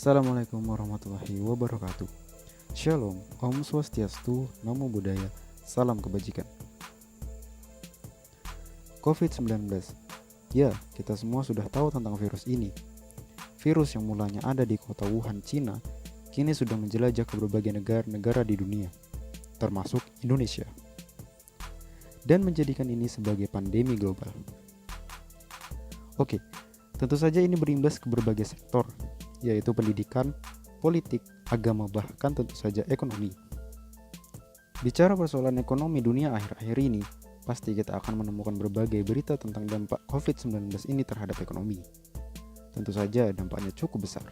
Assalamualaikum warahmatullahi wabarakatuh. Shalom, Om Swastiastu, Namo Buddhaya, Salam Kebajikan. COVID-19. Ya, kita semua sudah tahu tentang virus ini. Virus yang mulanya ada di kota Wuhan, Cina, kini sudah menjelajah ke berbagai negara-negara di dunia, termasuk Indonesia, dan menjadikan ini sebagai pandemi global. Oke, tentu saja ini berimbas ke berbagai sektor, yaitu pendidikan, politik, agama, bahkan tentu saja ekonomi. Bicara persoalan ekonomi dunia akhir-akhir ini, pasti kita akan menemukan berbagai berita tentang dampak COVID-19 ini terhadap ekonomi. Tentu saja dampaknya cukup besar.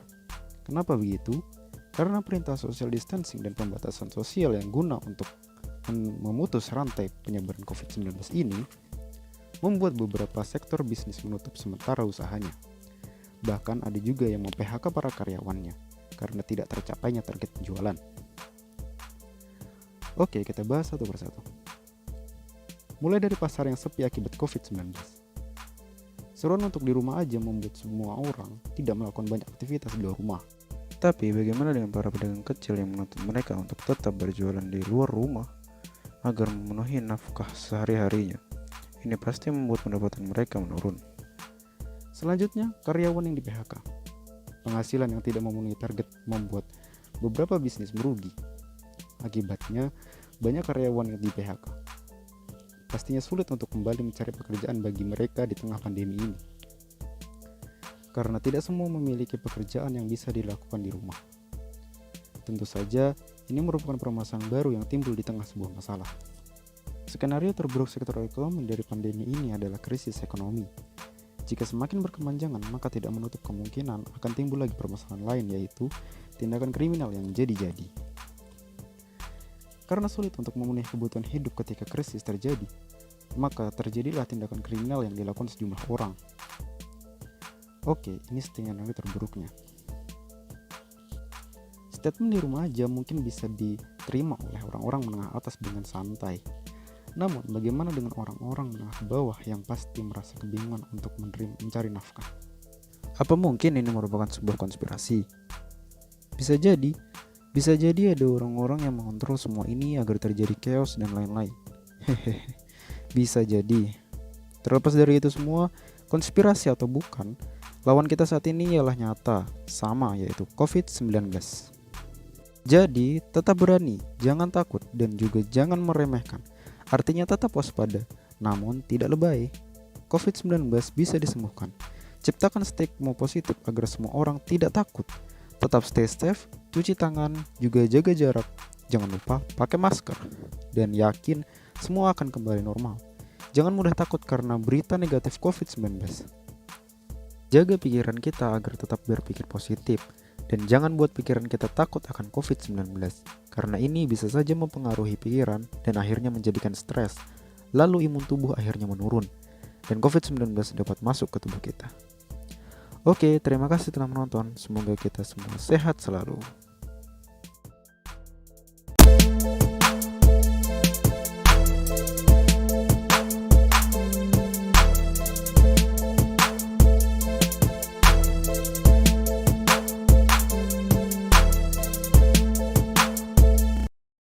Kenapa begitu? Karena perintah social distancing dan pembatasan sosial yang guna untuk memutus rantai penyebaran COVID-19 ini membuat beberapa sektor bisnis menutup sementara usahanya. Bahkan ada juga yang mem-PHK para karyawannya karena tidak tercapainya target penjualan. Oke, kita bahas satu persatu. Mulai dari pasar yang sepi akibat COVID-19. Seruan untuk di rumah aja membuat semua orang tidak melakukan banyak aktivitas di luar rumah. Tapi bagaimana dengan para pedagang kecil yang menuntut mereka untuk tetap berjualan di luar rumah agar memenuhi nafkah sehari-harinya? Ini pasti membuat pendapatan mereka menurun. Selanjutnya, karyawan yang di-PHK. Penghasilan yang tidak memenuhi target membuat beberapa bisnis merugi. Akibatnya, banyak karyawan yang di-PHK. Pastinya sulit untuk kembali mencari pekerjaan bagi mereka di tengah pandemi ini. Karena tidak semua memiliki pekerjaan yang bisa dilakukan di rumah. Tentu saja, ini merupakan permasalahan baru yang timbul di tengah sebuah masalah. Skenario terburuk sektor ekonomi dari pandemi ini adalah krisis ekonomi. Jika semakin berkepanjangan, maka tidak menutup kemungkinan akan timbul lagi permasalahan lain, yaitu tindakan kriminal yang jadi-jadi. Karena sulit untuk memenuhi kebutuhan hidup ketika krisis terjadi, maka terjadilah tindakan kriminal yang dilakukan sejumlah orang. Oke, ini skenario terburuknya. Statement di rumah aja mungkin bisa diterima oleh orang-orang menengah atas dengan santai. Namun, bagaimana dengan orang-orang menengah bawah yang pasti merasa kebingungan untuk mencari nafkah? Apa mungkin ini merupakan sebuah konspirasi? Bisa jadi ada orang-orang yang mengontrol semua ini agar terjadi chaos dan lain-lain. Hehehe, bisa jadi. Terlepas dari itu semua, konspirasi atau bukan, lawan kita saat ini ialah nyata, sama, yaitu COVID-19. Jadi, tetap berani, jangan takut, dan juga jangan meremehkan. Artinya tetap waspada, namun tidak lebay. COVID-19 bisa disembuhkan. Ciptakan stigma positif agar semua orang tidak takut. Tetap stay safe, cuci tangan, juga jaga jarak. Jangan lupa pakai masker. Dan yakin semua akan kembali normal. Jangan mudah takut karena berita negatif COVID-19. Jaga pikiran kita agar tetap berpikir positif. Dan jangan buat pikiran kita takut akan COVID-19, karena ini bisa saja mempengaruhi pikiran dan akhirnya menjadikan stres, lalu imun tubuh akhirnya menurun, dan COVID-19 dapat masuk ke tubuh kita. Oke, terima kasih telah menonton, semoga kita semua sehat selalu.